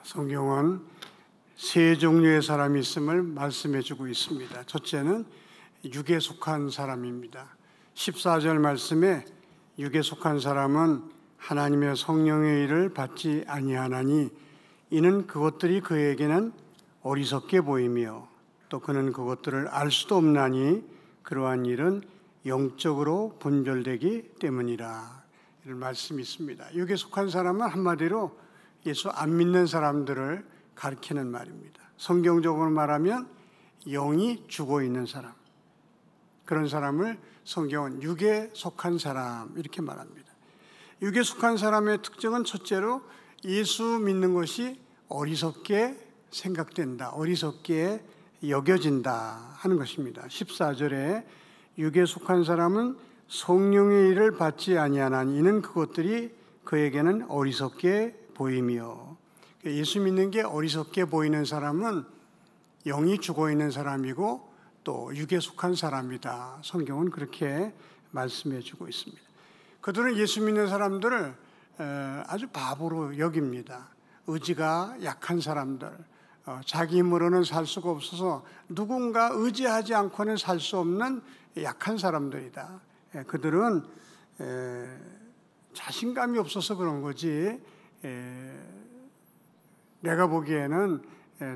성경은 세 종류의 사람이 있음을 말씀해 주고 있습니다. 첫째는 육에 속한 사람입니다. 14절 말씀에 육에 속한 사람은 하나님의 성령의 일을 받지 아니하나니 이는 그것들이 그에게는 어리석게 보이며 또 그는 그것들을 알 수도 없나니 그러한 일은 영적으로 분별되기 때문이라. 이런 말씀이 있습니다. 육에 속한 사람은 한마디로 예수 안 믿는 사람들을 가리키는 말입니다. 성경적으로 말하면 영이 죽어 있는 사람, 그런 사람을 성경은 육에 속한 사람 이렇게 말합니다. 육에 속한 사람의 특징은 첫째로 예수 믿는 것이 어리석게 생각된다, 어리석게 여겨진다 하는 것입니다. 14절에 육에 속한 사람은 성령의 일을 받지 아니하나니 이는 그것들이 그에게는 어리석게 보이며, 예수 믿는 게 어리석게 보이는 사람은 영이 죽어 있는 사람이고 또 육에 속한 사람이다. 성경은 그렇게 말씀해 주고 있습니다. 그들은 예수 믿는 사람들을 아주 바보로 여깁니다. 의지가 약한 사람들, 자기 힘으로는 살 수가 없어서 누군가 의지하지 않고는 살 수 없는 약한 사람들이다. 그들은 자신감이 없어서 그런 거지 내가 보기에는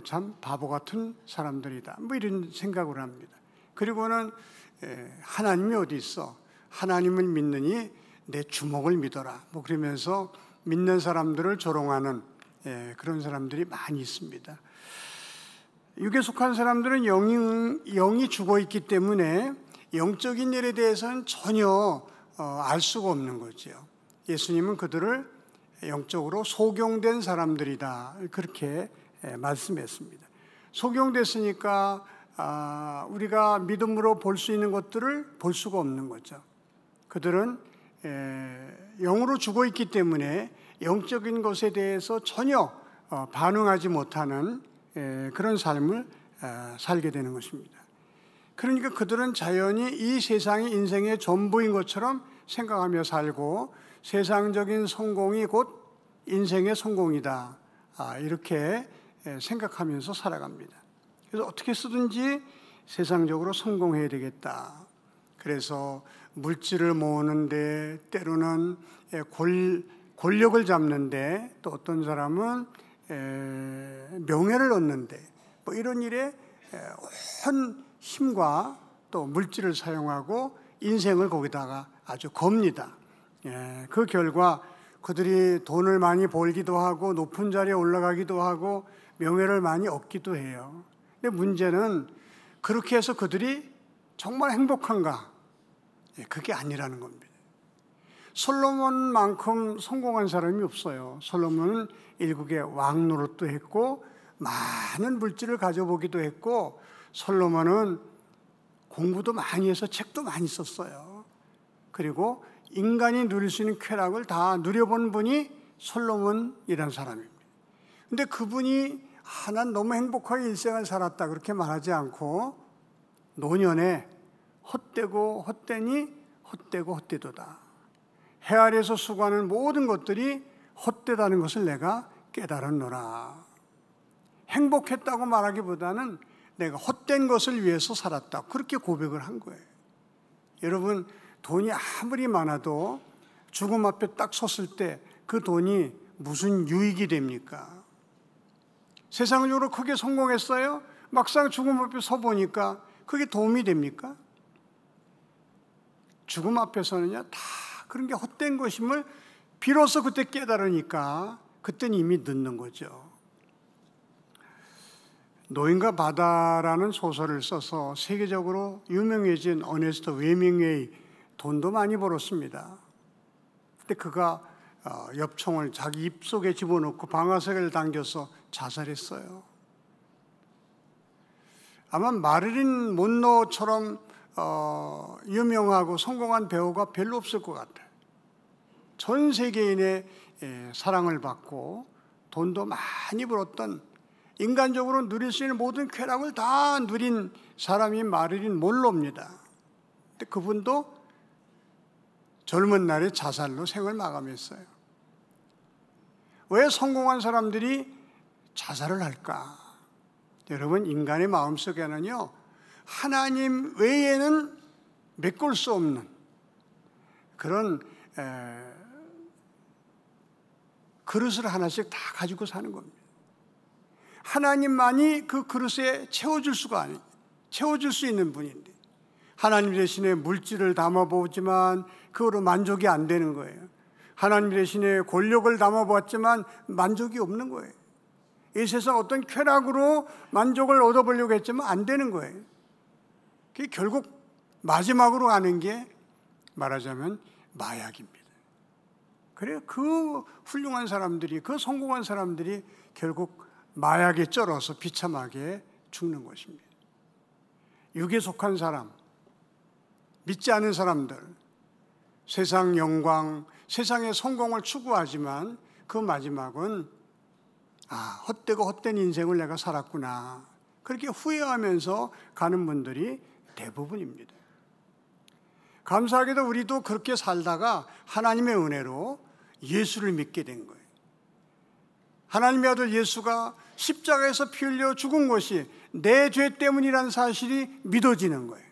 참 바보 같은 사람들이다, 뭐 이런 생각을 합니다. 그리고는 하나님이 어디 있어? 하나님을 믿느니 내 주먹을 믿어라, 뭐 그러면서 믿는 사람들을 조롱하는 그런 사람들이 많이 있습니다. 육에 속한 사람들은 영이 죽어 있기 때문에 영적인 일에 대해서는 전혀 알 수가 없는 거죠. 예수님은 그들을 영적으로 소경된 사람들이다, 그렇게 말씀했습니다. 소경됐으니까 우리가 믿음으로 볼 수 있는 것들을 볼 수가 없는 거죠. 그들은 영으로 죽어 있기 때문에 영적인 것에 대해서 전혀 반응하지 못하는 그런 삶을 살게 되는 것입니다. 그러니까 그들은 자연히 이 세상이 인생의 전부인 것처럼 생각하며 살고 세상적인 성공이 곧 인생의 성공이다, 이렇게 생각하면서 살아갑니다. 그래서 어떻게 쓰든지 세상적으로 성공해야 되겠다. 그래서 물질을 모으는데, 때로는 권력을 잡는데, 또 어떤 사람은 명예를 얻는데, 뭐 이런 일에 온 힘과 또 물질을 사용하고 인생을 거기다가 아주 겁니다. 그 결과 그들이 돈을 많이 벌기도 하고 높은 자리에 올라가기도 하고 명예를 많이 얻기도 해요. 근데 문제는 그렇게 해서 그들이 정말 행복한가? 그게 아니라는 겁니다. 솔로몬만큼 성공한 사람이 없어요. 솔로몬은 일국의 왕 노릇도 했고 많은 물질을 가져보기도 했고, 솔로몬은 공부도 많이 해서 책도 많이 썼어요. 그리고 인간이 누릴 수 있는 쾌락을 다 누려본 분이 솔로몬이라는 사람입니다. 근데 그분이 난 너무 행복하게 일생을 살았다 그렇게 말하지 않고 노년에 헛되고 헛되니 헛되고 헛되도다. 해 아래에서 수고하는 모든 것들이 헛되다는 것을 내가 깨달았노라. 행복했다고 말하기보다는 내가 헛된 것을 위해서 살았다, 그렇게 고백을 한 거예요. 여러분, 돈이 아무리 많아도 죽음 앞에 딱 섰을 때 그 돈이 무슨 유익이 됩니까? 세상적으로 크게 성공했어요? 막상 죽음 앞에 서 보니까 그게 도움이 됩니까? 죽음 앞에서는요, 다 그런 게 헛된 것임을 비로소 그때 깨달으니까 그때는 이미 늦는 거죠. 노인과 바다라는 소설을 써서 세계적으로 유명해진 어네스트 웨밍웨이, 돈도 많이 벌었습니다. 근데 그가 엽총을 자기 입속에 집어넣고 방아쇠를 당겨서 자살했어요. 아마 마릴린 몬로처럼 유명하고 성공한 배우가 별로 없을 것 같아요. 전 세계인의 사랑을 받고 돈도 많이 벌었던, 인간적으로 누릴 수 있는 모든 쾌락을 다 누린 사람이 마릴린 몬로입니다. 근데 그분도 젊은 날에 자살로 생을 마감했어요. 왜 성공한 사람들이 자살을 할까? 여러분, 인간의 마음속에는요, 하나님 외에는 메꿀 수 없는 그런 그릇을 하나씩 다 가지고 사는 겁니다. 하나님만이 그 그릇에 채워줄 수 있는 분인데, 하나님 대신에 물질을 담아보지만 그거로 만족이 안 되는 거예요. 하나님 대신에 권력을 담아보았지만 만족이 없는 거예요. 이 세상 어떤 쾌락으로 만족을 얻어보려고 했지만 안 되는 거예요. 그게 결국 마지막으로 가는 게 말하자면 마약입니다. 그래요. 그 훌륭한 사람들이, 그 성공한 사람들이 결국 마약에 쩔어서 비참하게 죽는 것입니다. 육에 속한 사람, 믿지 않은 사람들, 세상 영광, 세상의 성공을 추구하지만 그 마지막은 헛되고 헛된 인생을 내가 살았구나, 그렇게 후회하면서 가는 분들이 대부분입니다. 감사하게도 우리도 그렇게 살다가 하나님의 은혜로 예수를 믿게 된 거예요. 하나님의 아들 예수가 십자가에서 피 흘려 죽은 것이 내 죄 때문이라는 사실이 믿어지는 거예요.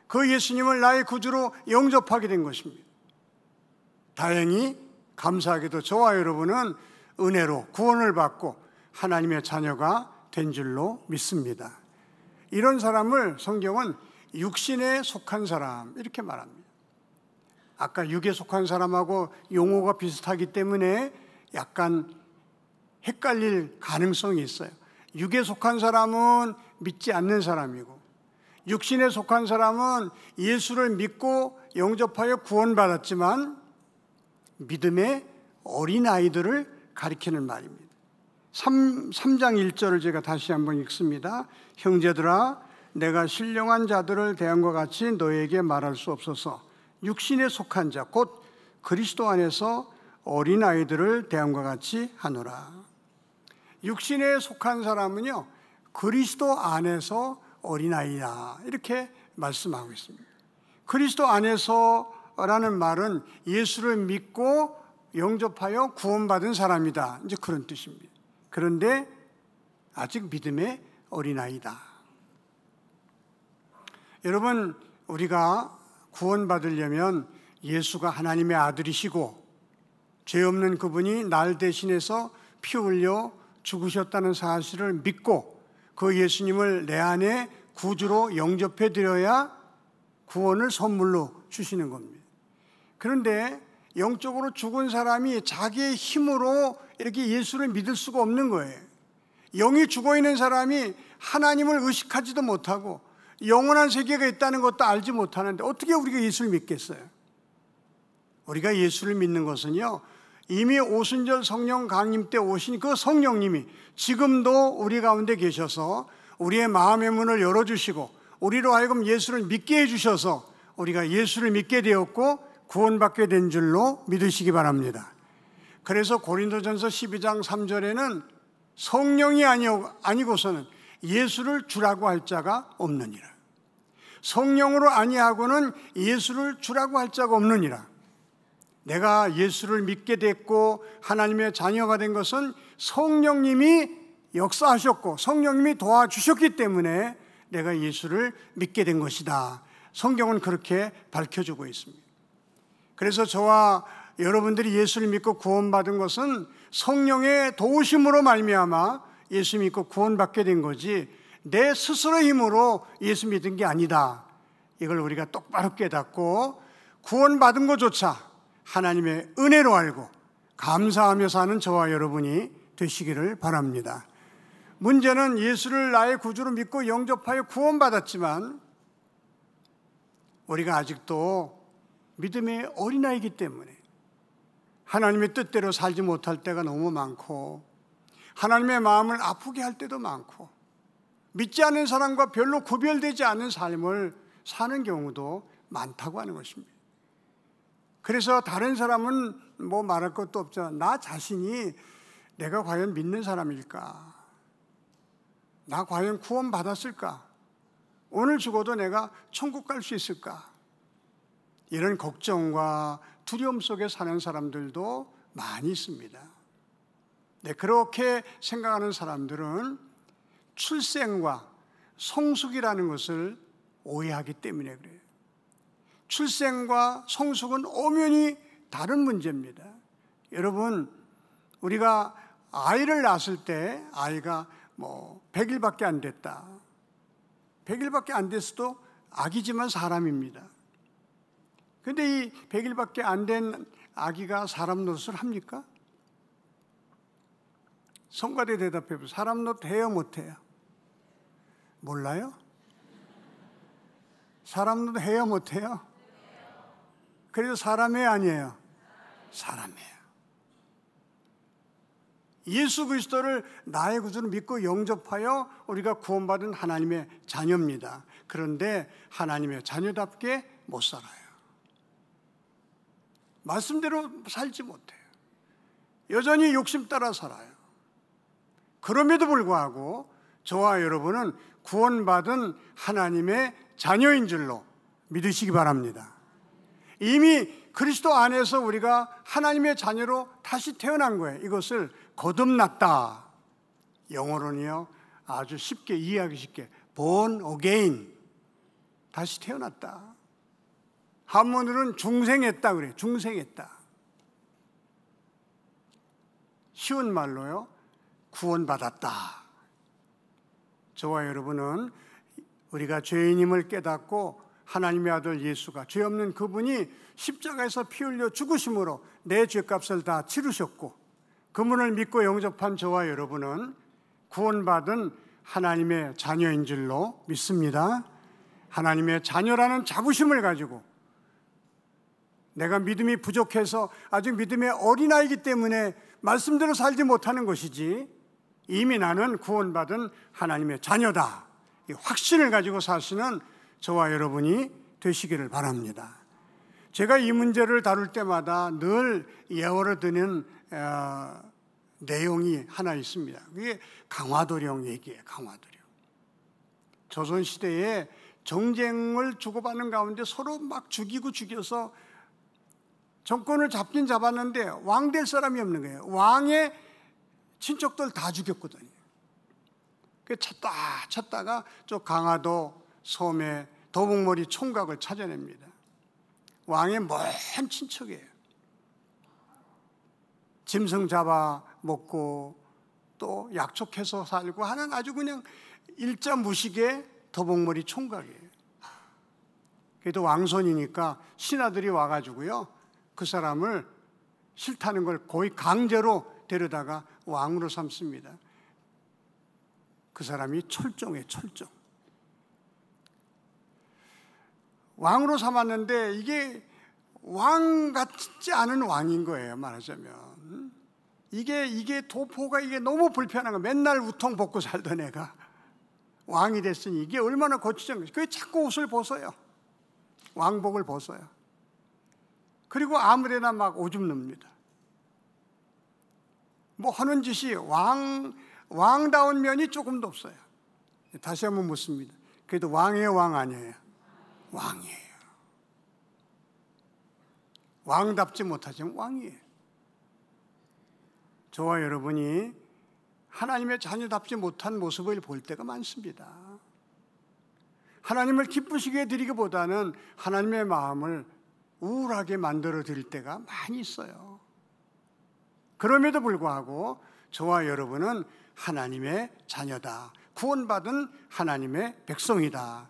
그 예수님을 나의 구주로 영접하게 된 것입니다. 다행히 감사하게도 저와 여러분은 은혜로 구원을 받고 하나님의 자녀가 된 줄로 믿습니다. 이런 사람을 성경은 육신에 속한 사람 이렇게 말합니다. 아까 육에 속한 사람하고 용어가 비슷하기 때문에 약간 헷갈릴 가능성이 있어요. 육에 속한 사람은 믿지 않는 사람이고, 육신에 속한 사람은 예수를 믿고 영접하여 구원받았지만 믿음의 어린아이들을 가리키는 말입니다. 3장 1절을 제가 다시 한번 읽습니다. 형제들아, 내가 신령한 자들을 대함과 같이 너에게 말할 수 없어서 육신에 속한 자, 곧 그리스도 안에서 어린아이들을 대함과 같이 하노라. 육신에 속한 사람은요, 그리스도 안에서 어린아이다, 이렇게 말씀하고 있습니다. 그리스도 안에서라는 말은 예수를 믿고 영접하여 구원받은 사람이다, 이제 그런 뜻입니다. 그런데 아직 믿음의 어린아이다. 여러분, 우리가 구원받으려면 예수가 하나님의 아들이시고 죄 없는 그분이 날 대신해서 피 흘려 죽으셨다는 사실을 믿고 그 예수님을 내 안에 구주로 영접해 드려야 구원을 선물로 주시는 겁니다. 그런데 영적으로 죽은 사람이 자기의 힘으로 이렇게 예수를 믿을 수가 없는 거예요. 영이 죽어있는 사람이 하나님을 의식하지도 못하고 영원한 세계가 있다는 것도 알지 못하는데 어떻게 우리가 예수를 믿겠어요? 우리가 예수를 믿는 것은요, 이미 오순절 성령 강림 때 오신 그 성령님이 지금도 우리 가운데 계셔서 우리의 마음의 문을 열어주시고 우리로 하여금 예수를 믿게 해주셔서 우리가 예수를 믿게 되었고 구원받게 된 줄로 믿으시기 바랍니다. 그래서 고린도전서 12장 3절에는 성령이 아니고서는 예수를 주라고 할 자가 없느니라. 성령으로 아니하고는 예수를 주라고 할 자가 없느니라. 내가 예수를 믿게 됐고 하나님의 자녀가 된 것은 성령님이 역사하셨고 성령님이 도와주셨기 때문에 내가 예수를 믿게 된 것이다. 성경은 그렇게 밝혀주고 있습니다. 그래서 저와 여러분들이 예수를 믿고 구원받은 것은 성령의 도우심으로 말미암아 예수 믿고 구원받게 된 거지 내 스스로의 힘으로 예수 믿은 게 아니다. 이걸 우리가 똑바로 깨닫고 구원받은 것조차 하나님의 은혜로 알고 감사하며 사는 저와 여러분이 되시기를 바랍니다. 문제는 예수를 나의 구주로 믿고 영접하여 구원받았지만 우리가 아직도 믿음의 어린아이이기 때문에 하나님의 뜻대로 살지 못할 때가 너무 많고 하나님의 마음을 아프게 할 때도 많고 믿지 않는 사람과 별로 구별되지 않는 삶을 사는 경우도 많다고 하는 것입니다. 그래서 다른 사람은 뭐 말할 것도 없죠. 나 자신이 내가 과연 믿는 사람일까? 나 과연 구원받았을까? 오늘 죽어도 내가 천국 갈 수 있을까? 이런 걱정과 두려움 속에 사는 사람들도 많이 있습니다. 네, 그렇게 생각하는 사람들은 출생과 성숙이라는 것을 오해하기 때문에 그래요. 출생과 성숙은 엄연히 다른 문제입니다. 여러분, 우리가 아이를 낳았을 때 아이가 100일밖에 안 됐다. 100일밖에 안 됐어도 아기지만 사람입니다. 그런데 이 100일밖에 안 된 아기가 사람 노릇을 합니까? 성가대 대답해 보세요. 사람 노릇 해요, 못해요? 몰라요? 사람 노릇 해요, 못해요? 그래도 사람이에요, 아니에요? 사람이에요. 예수 그리스도를 나의 구주로 믿고 영접하여 우리가 구원받은 하나님의 자녀입니다. 그런데 하나님의 자녀답게 못 살아요. 말씀대로 살지 못해요. 여전히 욕심 따라 살아요. 그럼에도 불구하고 저와 여러분은 구원받은 하나님의 자녀인 줄로 믿으시기 바랍니다. 이미 그리스도 안에서 우리가 하나님의 자녀로 다시 태어난 거예요. 이것을 거듭났다. 영어로는요, 아주 쉽게 이해하기 쉽게 born again, 다시 태어났다. 한문으로는 중생했다 그래요. 중생했다. 쉬운 말로요, 구원받았다. 저와 여러분은 우리가 죄인임을 깨닫고 하나님의 아들 예수가, 죄 없는 그분이 십자가에서 피 흘려 죽으심으로 내 죄값을 다 치르셨고, 그분을 믿고 영접한 저와 여러분은 구원받은 하나님의 자녀인 줄로 믿습니다. 하나님의 자녀라는 자부심을 가지고, 내가 믿음이 부족해서 아직 믿음의 어린아이이기 때문에 말씀대로 살지 못하는 것이지, 이미 나는 구원받은 하나님의 자녀다, 이 확신을 가지고 사시는 저와 여러분이 되시기를 바랍니다. 제가 이 문제를 다룰 때마다 늘 예언을 드는 내용이 하나 있습니다. 그게 강화도령 얘기예요. 강화도령. 조선시대에 정쟁을 주고받는 가운데 서로 막 죽이고 죽여서 정권을 잡긴 잡았는데 왕 될 사람이 없는 거예요. 왕의 친척들 다 죽였거든요. 찾다가 저 강화도 섬에 도복머리 총각을 찾아냅니다. 왕의 먼 친척이에요. 짐승 잡아 먹고 또 약촉해서 살고 하는 아주 그냥 일자 무식의 도복머리 총각이에요. 그래도 왕손이니까 신하들이 와가지고요, 그 사람을 싫다는 걸 거의 강제로 데려다가 왕으로 삼습니다. 그 사람이 철종이에요. 철종. 왕으로 삼았는데 이게 왕 같지 않은 왕인 거예요. 말하자면 이게 도포가 이게 너무 불편한 거예요. 맨날 우통 벗고 살던 애가 왕이 됐으니 이게 얼마나 거치장 것이. 그게 자꾸 옷을 벗어요. 왕복을 벗어요. 그리고 아무데나 막 오줌 늡니다. 뭐 하는 짓이 왕다운 면이 조금도 없어요. 다시 한번 묻습니다. 그래도 왕이에요, 왕 아니에요? 왕이에요. 왕답지 못하지만 왕이에요. 저와 여러분이 하나님의 자녀답지 못한 모습을 볼 때가 많습니다. 하나님을 기쁘시게 해드리기보다는 하나님의 마음을 우울하게 만들어 드릴 때가 많이 있어요. 그럼에도 불구하고 저와 여러분은 하나님의 자녀다. 구원받은 하나님의 백성이다.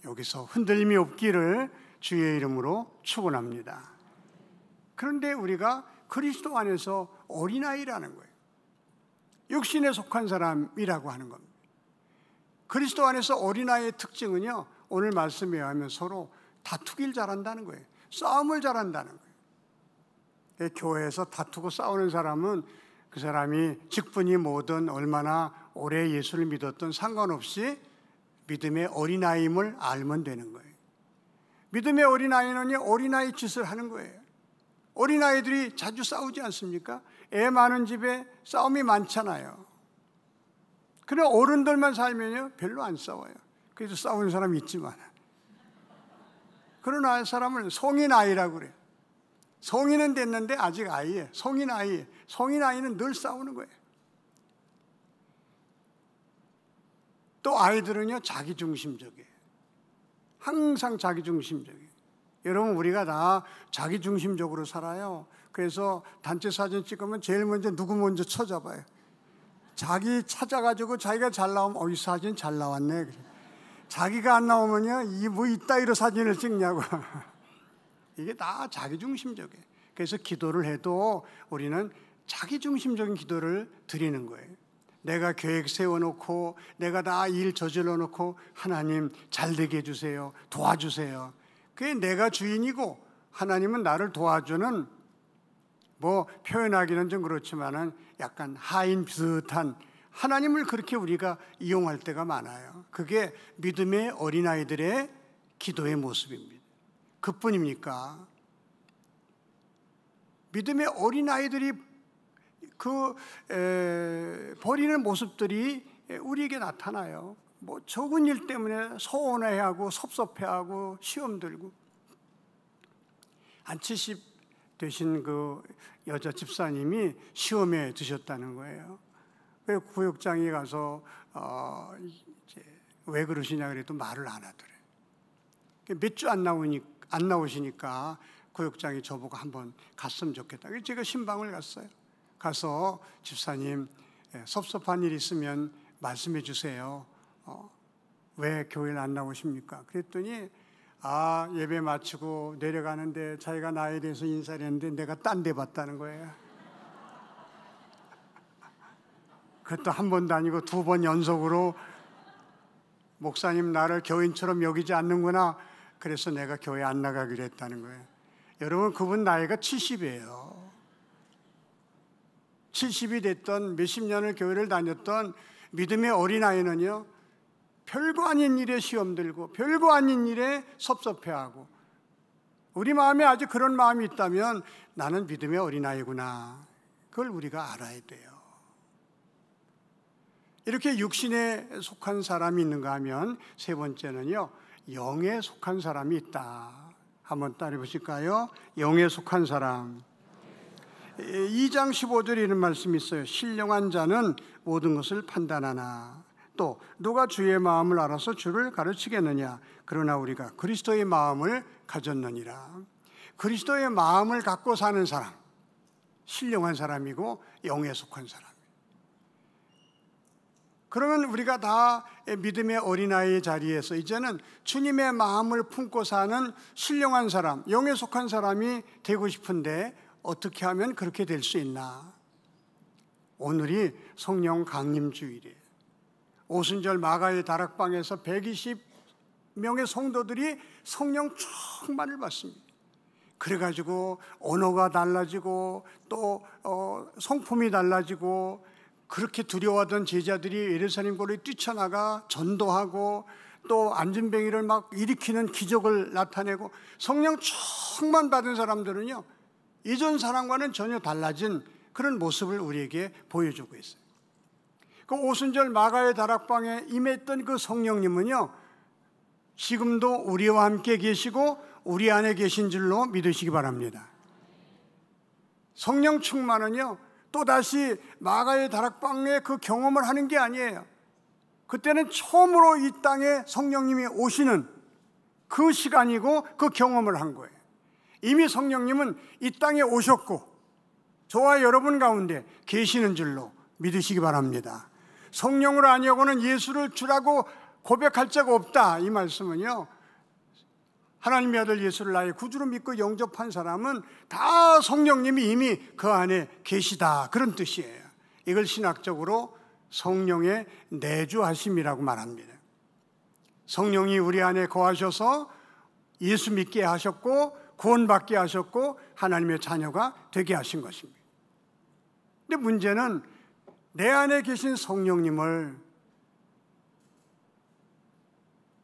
여기서 흔들림이 없기를 주의 이름으로 축원합니다. 그런데 우리가 그리스도 안에서 어린아이라는 거예요. 육신에 속한 사람이라고 하는 겁니다. 그리스도 안에서 어린아이의 특징은요, 오늘 말씀에 의하면 서로 다투길 잘한다는 거예요. 싸움을 잘한다는 거예요. 교회에서 다투고 싸우는 사람은 그 사람이 직분이 뭐든 얼마나 오래 예수를 믿었든 상관없이 믿음의 어린아이임을 알면 되는 거예요. 믿음의 어린아이는요, 어린아이 짓을 하는 거예요. 어린아이들이 자주 싸우지 않습니까? 애 많은 집에 싸움이 많잖아요. 그러나 어른들만 살면요, 별로 안 싸워요. 그래도 싸우는 사람이 있지만. 그러나 사람을 성인아이라고 그래요. 성인은 됐는데 아직 아이예요. 성인 아이예요. 성인 아이는 늘 싸우는 거예요. 또 아이들은요, 자기중심적이에요. 항상 자기중심적이에요. 여러분, 우리가 다 자기중심적으로 살아요. 그래서 단체 사진 찍으면 제일 먼저 누구 먼저 쳐잡아요. 자기 찾아가지고 자기가 잘 나오면 이 사진 잘 나왔네. 그래. 자기가 안 나오면요, 이 뭐 이따위로 사진을 찍냐고. 이게 다 자기중심적이에요. 그래서 기도를 해도 우리는 자기중심적인 기도를 드리는 거예요. 내가 계획 세워놓고 내가 다 일 저질러 놓고 하나님 잘 되게 해주세요. 도와주세요. 그게 내가 주인이고 하나님은 나를 도와주는, 뭐 표현하기는 좀 그렇지만은 약간 하인 비슷한, 하나님을 그렇게 우리가 이용할 때가 많아요. 그게 믿음의 어린아이들의 기도의 모습입니다. 그뿐입니까? 믿음의 어린아이들이 버리는 모습들이 우리에게 나타나요. 뭐 적은 일 때문에 서운해하고 섭섭해하고 시험 들고. 한 70 되신 그 여자 집사님이 시험에 드셨다는 거예요. 그래서 구역장에 가서 이제 왜 그러시냐 그래도 말을 안 하더래요. 몇 주 안 나오시니까 구역장이 저보고 한번 갔으면 좋겠다. 그래서 제가 신방을 갔어요. 가서 집사님, 섭섭한 일 있으면 말씀해 주세요. 왜 교회를 안 나오십니까? 그랬더니 예배 마치고 내려가는데 자기가 나에 대해서 인사를 했는데 내가 딴 데 봤다는 거예요. 그것도 한 번도 아니고 2번 연속으로 목사님 나를 교인처럼 여기지 않는구나. 그래서 내가 교회 안 나가기로 했다는 거예요. 여러분, 그분 나이가 70이에요. 70이 됐던 몇십 년을 교회를 다녔던 믿음의 어린아이는요, 별거 아닌 일에 시험 들고 별거 아닌 일에 섭섭해하고, 우리 마음에 아직 그런 마음이 있다면 나는 믿음의 어린아이구나. 그걸 우리가 알아야 돼요. 이렇게 육신에 속한 사람이 있는가 하면 세 번째는요, 영에 속한 사람이 있다. 한번 따라해 보실까요? 영에 속한 사람. 2장 15절에 이런 말씀이 있어요. 신령한 자는 모든 것을 판단하나. 또 누가 주의 마음을 알아서 주를 가르치겠느냐. 그러나 우리가 그리스도의 마음을 가졌느니라. 그리스도의 마음을 갖고 사는 사람, 신령한 사람이고 영에 속한 사람. 그러면 우리가 다 믿음의 어린아이의 자리에서 이제는 주님의 마음을 품고 사는 신령한 사람, 영에 속한 사람이 되고 싶은데 어떻게 하면 그렇게 될 수 있나? 오늘이 성령 강림 주일이에요. 오순절 마가의 다락방에서 120명의 성도들이 성령 충만을 받습니다. 그래가지고 언어가 달라지고 또 성품이 달라지고, 그렇게 두려워하던 제자들이 예루살렘 거리에 뛰쳐나가 전도하고 또 안진뱅이를 막 일으키는 기적을 나타내고, 성령 충만 받은 사람들은요, 이전 사람과는 전혀 달라진 그런 모습을 우리에게 보여주고 있어요. 그 오순절 마가의 다락방에 임했던 그 성령님은요, 지금도 우리와 함께 계시고 우리 안에 계신 줄로 믿으시기 바랍니다. 성령 충만은요, 또다시 마가의 다락방에 그 경험을 하는 게 아니에요. 그때는 처음으로 이 땅에 성령님이 오시는 그 시간이고 그 경험을 한 거예요. 이미 성령님은 이 땅에 오셨고 저와 여러분 가운데 계시는 줄로 믿으시기 바랍니다. 성령을 아니하고는 예수를 주라고 고백할 자가 없다. 이 말씀은요, 하나님의 아들 예수를 나의 구주로 믿고 영접한 사람은 다 성령님이 이미 그 안에 계시다, 그런 뜻이에요. 이걸 신학적으로 성령의 내주하심이라고 말합니다. 성령이 우리 안에 거하셔서 예수 믿게 하셨고 구원받게 하셨고 하나님의 자녀가 되게 하신 것입니다. 근데 문제는 내 안에 계신 성령님을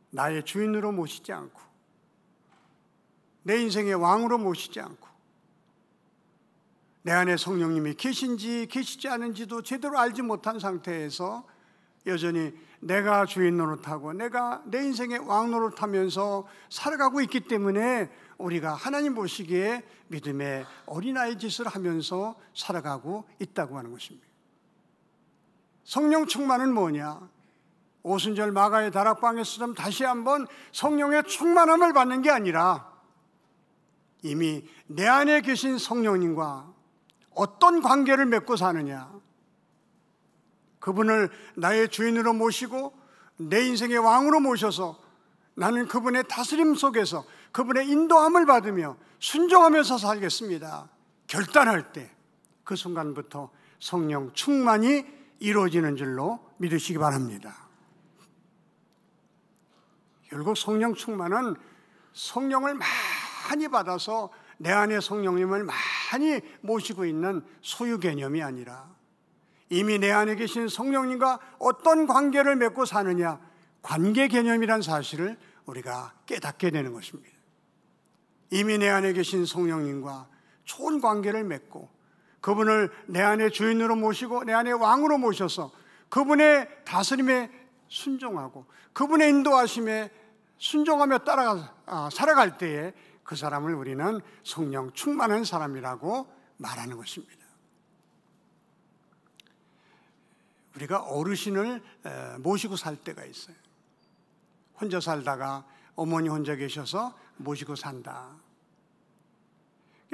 나의 주인으로 모시지 않고 내 인생의 왕으로 모시지 않고 내 안에 성령님이 계신지 계시지 않은지도 제대로 알지 못한 상태에서 여전히 내가 주인 노릇하고 내가 내 인생의 왕 노릇하면서 살아가고 있기 때문에 우리가 하나님 보시기에 믿음의 어린아이 짓을 하면서 살아가고 있다고 하는 것입니다. 성령 충만은 뭐냐? 오순절 마가의 다락방에서 다시 한번 성령의 충만함을 받는 게 아니라 이미 내 안에 계신 성령님과 어떤 관계를 맺고 사느냐, 그분을 나의 주인으로 모시고 내 인생의 왕으로 모셔서 나는 그분의 다스림 속에서 그분의 인도함을 받으며 순종하면서 살겠습니다. 결단할 때 그 순간부터 성령 충만이 이루어지는 줄로 믿으시기 바랍니다. 결국 성령 충만은 성령을 많이 받아서 내 안에 성령님을 많이 모시고 있는 소유 개념이 아니라 이미 내 안에 계신 성령님과 어떤 관계를 맺고 사느냐, 관계 개념이란 사실을 우리가 깨닫게 되는 것입니다. 이미 내 안에 계신 성령님과 좋은 관계를 맺고 그분을 내 안에 주인으로 모시고 내 안에 왕으로 모셔서 그분의 다스림에 순종하고 그분의 인도하심에 순종하며 살아갈 때에 그 사람을 우리는 성령 충만한 사람이라고 말하는 것입니다. 우리가 어르신을 모시고 살 때가 있어요. 혼자 살다가 어머니 혼자 계셔서 모시고 산다.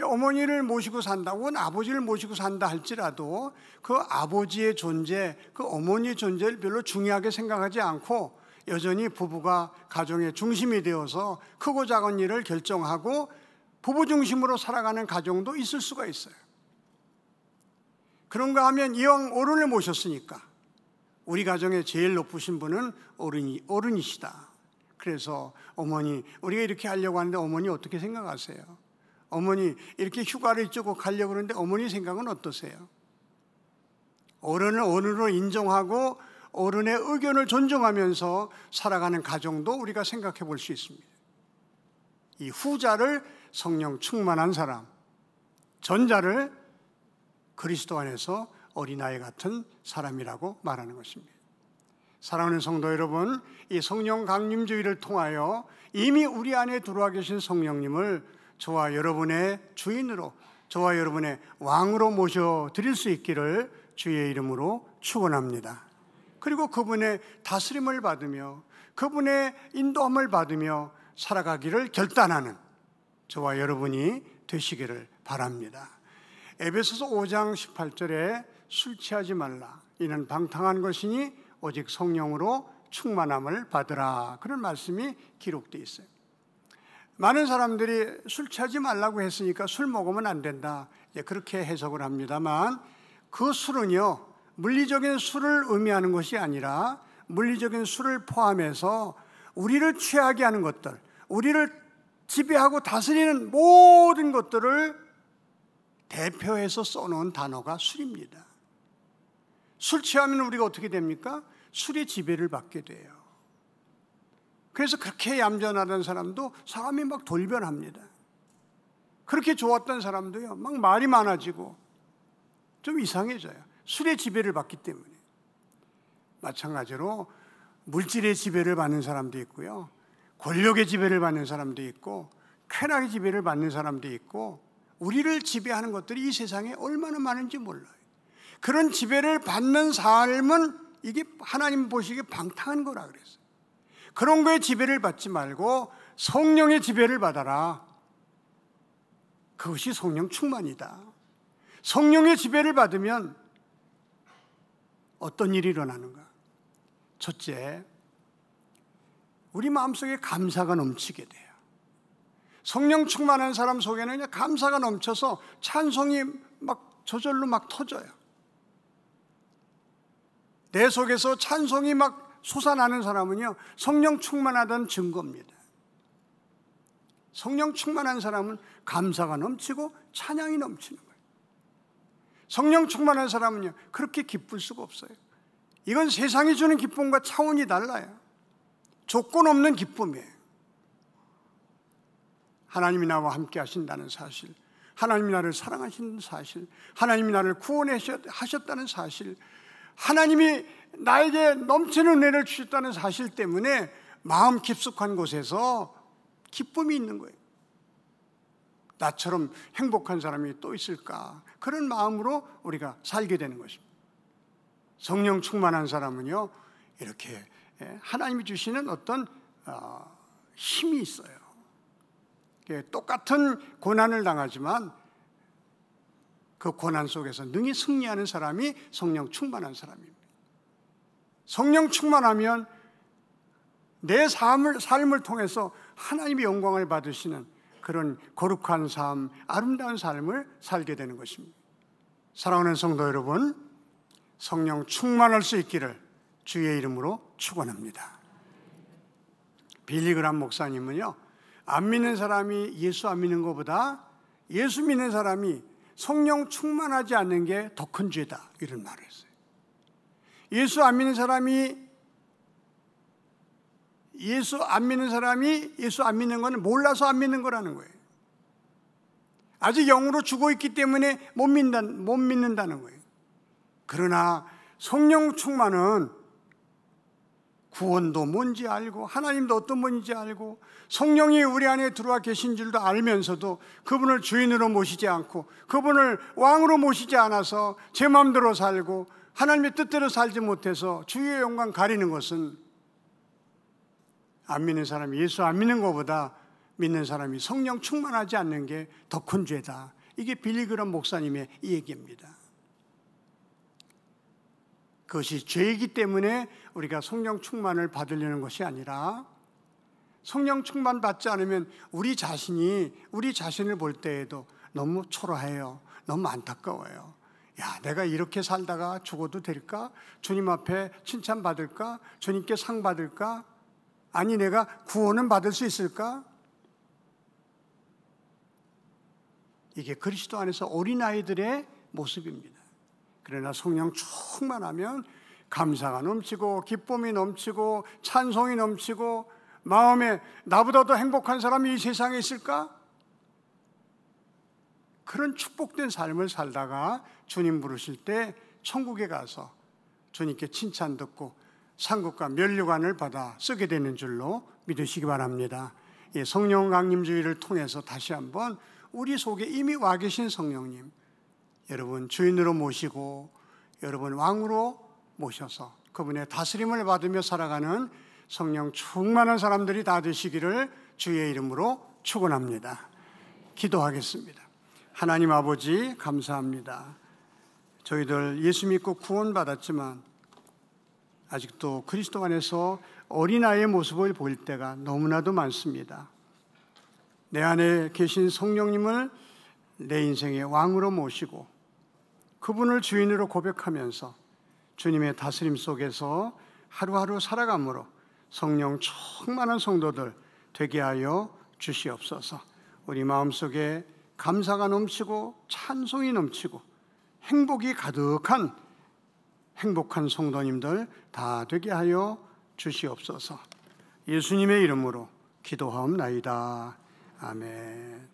어머니를 모시고 산다고 아버지를 모시고 산다 할지라도 그 아버지의 존재, 그 어머니의 존재를 별로 중요하게 생각하지 않고 여전히 부부가 가정의 중심이 되어서 크고 작은 일을 결정하고 부부 중심으로 살아가는 가정도 있을 수가 있어요. 그런가 하면 이왕 어른을 모셨으니까 우리 가정의 제일 높으신 분은 어른이시다. 그래서 어머니, 우리가 이렇게 하려고 하는데 어머니 어떻게 생각하세요? 어머니 이렇게 휴가를 이쪽으로 가려고 하는데 어머니 생각은 어떠세요? 어른을 어른으로 인정하고 어른의 의견을 존중하면서 살아가는 가정도 우리가 생각해 볼 수 있습니다. 이 후자를 성령 충만한 사람, 전자를 그리스도 안에서 어린아이 같은 사람이라고 말하는 것입니다. 사랑하는 성도 여러분, 이 성령 강림주의를 통하여 이미 우리 안에 들어와 계신 성령님을 저와 여러분의 주인으로, 저와 여러분의 왕으로 모셔드릴 수 있기를 주의 이름으로 축원합니다. 그리고 그분의 다스림을 받으며 그분의 인도함을 받으며 살아가기를 결단하는 저와 여러분이 되시기를 바랍니다. 에베소서 5장 18절에 술 취하지 말라. 이는 방탕한 것이니 오직 성령으로 충만함을 받으라. 그런 말씀이 기록되어 있어요. 많은 사람들이 술 취하지 말라고 했으니까 술 먹으면 안 된다, 그렇게 해석을 합니다만 그 술은요, 물리적인 술을 의미하는 것이 아니라 물리적인 술을 포함해서 우리를 취하게 하는 것들, 우리를 지배하고 다스리는 모든 것들을 대표해서 써놓은 단어가 술입니다. 술 취하면 우리가 어떻게 됩니까? 술의 지배를 받게 돼요. 그래서 그렇게 얌전하던 사람도 사람이 막 돌변합니다. 그렇게 좋았던 사람도요, 막 말이 많아지고 좀 이상해져요. 술의 지배를 받기 때문에. 마찬가지로 물질의 지배를 받는 사람도 있고요, 권력의 지배를 받는 사람도 있고, 쾌락의 지배를 받는 사람도 있고, 우리를 지배하는 것들이 이 세상에 얼마나 많은지 몰라요. 그런 지배를 받는 삶은 이게 하나님 보시기에 방탕한 거라 그랬어요. 그런 거에 지배를 받지 말고 성령의 지배를 받아라. 그것이 성령 충만이다. 성령의 지배를 받으면 어떤 일이 일어나는가? 첫째, 우리 마음속에 감사가 넘치게 돼요. 성령 충만한 사람 속에는 감사가 넘쳐서 찬송이 막 저절로 막 터져요. 내 속에서 찬송이 막 솟아나는 사람은요, 성령 충만하다는 증거입니다. 성령 충만한 사람은 감사가 넘치고 찬양이 넘치는 거예요. 성령 충만한 사람은요, 그렇게 기쁠 수가 없어요. 이건 세상이 주는 기쁨과 차원이 달라요. 조건 없는 기쁨이에요. 하나님이 나와 함께 하신다는 사실, 하나님이 나를 사랑하시는 사실, 하나님이 나를 구원하셨다는 사실, 하나님이 나에게 넘치는 은혜를 주셨다는 사실 때문에 마음 깊숙한 곳에서 기쁨이 있는 거예요. 나처럼 행복한 사람이 또 있을까? 그런 마음으로 우리가 살게 되는 것입니다. 성령 충만한 사람은요, 이렇게 하나님이 주시는 어떤 힘이 있어요. 똑같은 고난을 당하지만 그 고난 속에서 능히 승리하는 사람이 성령 충만한 사람입니다. 성령 충만하면 내 삶을 통해서 하나님의 영광을 받으시는 그런 거룩한 삶, 아름다운 삶을 살게 되는 것입니다. 사랑하는 성도 여러분, 성령 충만할 수 있기를 주의 이름으로 축원합니다. 빌리 그람 목사님은요, 안 믿는 사람이 예수 안 믿는 것보다 예수 믿는 사람이 성령 충만하지 않는 게 더 큰 죄다, 이런 말을 했어요. 예수 안 믿는 사람이 예수 안 믿는 거는 몰라서 안 믿는 거라는 거예요. 아직 영으로 죽어 있기 때문에 못 믿는다는 거예요. 그러나 성령 충만은 구원도 뭔지 알고 하나님도 어떤 분인지 알고 성령이 우리 안에 들어와 계신 줄도 알면서도 그분을 주인으로 모시지 않고 그분을 왕으로 모시지 않아서 제 마음대로 살고 하나님의 뜻대로 살지 못해서 주의 영광 가리는 것은 안 믿는 사람이 예수 안 믿는 것보다 믿는 사람이 성령 충만하지 않는 게 더 큰 죄다. 이게 빌리 그람 목사님의 이 얘기입니다. 그것이 죄이기 때문에 우리가 성령 충만을 받으려는 것이 아니라 성령 충만 받지 않으면 우리 자신을 볼 때에도 너무 초라해요. 너무 안타까워요. 야, 내가 이렇게 살다가 죽어도 될까? 주님 앞에 칭찬받을까? 주님께 상 받을까? 아니, 내가 구원은 받을 수 있을까? 이게 그리스도 안에서 어린아이들의 모습입니다. 그러나 성령 충만하면 감사가 넘치고 기쁨이 넘치고 찬송이 넘치고 마음에 나보다 더 행복한 사람이 이 세상에 있을까? 그런 축복된 삶을 살다가 주님 부르실 때 천국에 가서 주님께 칭찬 듣고 상급과 면류관을 받아 쓰게 되는 줄로 믿으시기 바랍니다. 성령 강림주의를 통해서 다시 한번 우리 속에 이미 와 계신 성령님, 여러분 주인으로 모시고 여러분 왕으로 모셔서 그분의 다스림을 받으며 살아가는 성령 충만한 사람들이 다 되시기를 주의 이름으로 축원합니다. 기도하겠습니다. 하나님 아버지, 감사합니다. 저희들 예수 믿고 구원받았지만 아직도 그리스도 안에서 어린아이의 모습을 보일 때가 너무나도 많습니다. 내 안에 계신 성령님을 내 인생의 왕으로 모시고 그분을 주인으로 고백하면서 주님의 다스림 속에서 하루하루 살아감으로 성령 충만한 성도들 되게 하여 주시옵소서. 우리 마음속에 감사가 넘치고 찬송이 넘치고 행복이 가득한 행복한 성도님들 다 되게 하여 주시옵소서. 예수님의 이름으로 기도하옵나이다. 아멘.